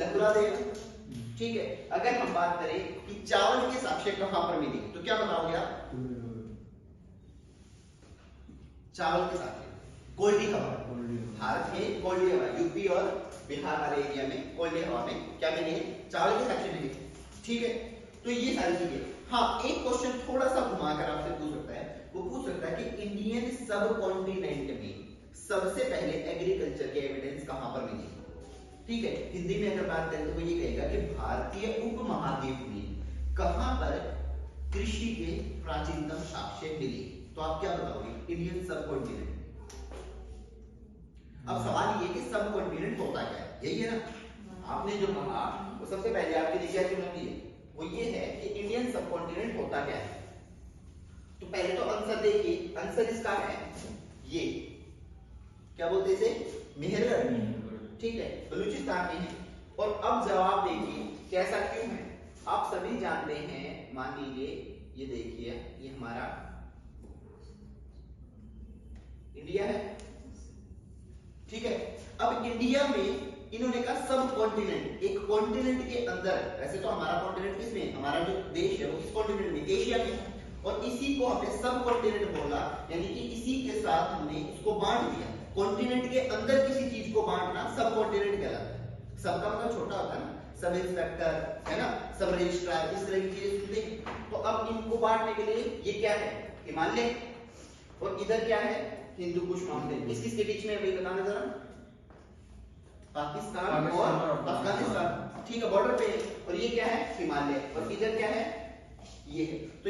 लकुरा देगा। ठीक है, अगर हम बात करें कि चावल के साक्ष्य कहां पर मिले तो क्या बताओगे आप? चावल के साक्ष्य कोल्डी हवा, भारत में कोल्डी हवा, यूपी और बिहार वाले एरिया में कोल्डी हवा में क्या मिले? चावल के साक्ष्य मिले। ठीक है, तो ये सारी चीजें। हाँ, एक क्वेश्चन थोड़ा सा घुमाकर आपसे पूछ सकता है, वो पूछ सकता है कि इंडियन सब कॉन्टिनेंट में सबसे पहले एग्रीकल्चर के एविडेंस कहां पर मिले? ठीक है, हिंदी में अगर बात करें तो वो ये कहेगा कि भारतीय उपमहाद्वीप में कहां पर कृषि के प्राचीनतम साक्ष्य मिले। तो आप क्या बताओगे? इंडियन सब कॉन्टिनेंट। अब सवाल ये कि सब कॉन्टिनेंट होता क्या है, यही है ना? आपने जो कहा वो सबसे पहले आपके लिए क्या चुनौती है, वो ये है कि इंडियन सब कॉन्टिनेंट होता क्या है। तो पहले तो आंसर देखिए, आंसर इसका है ये, क्या बोलते इसे? मेहरगढ़। ठीक है, बलूचिस्तान में है। और अब जवाब देखिए कैसा क्यों है। आप सभी जानते हैं, मान लीजिए ये देखिए, ये हमारा इंडिया है। ठीक है, अब इंडिया में इन्होंने कहा सब कॉन्टिनेंट, एक कॉन्टिनेंट के अंदर, वैसे तो हमारा कॉन्टिनेंट किसमें, हमारा जो देश है वो किस कॉन्टिनेंट में? एशिया में। और इसी को हमने सब कॉन्टिनेंट बोला, यानी कि इसी के साथ हमने इसको बांट दिया। कॉन्टिनेंट के अंदर किसी चीज को बांटना सब कॉन्टिनेंट कहलाता है। सबका मतलब छोटा होता है ना, सब इंस्पेक्टर है ना, सब रजिस्ट्रार, इस तरह की चीजें सुनते हैं। तो अब इनको बांटने के लिए ये क्या है? हिमालय। और इधर क्या है? हिंदू कुश माउंटेन। इसकी स्टेट में वही बताना जरा, पाकिस्तान और अफगानिस्तान। ठीक है, बॉर्डर पे। और ये क्या है? हिमालय। और इधर क्या है? ये है। तो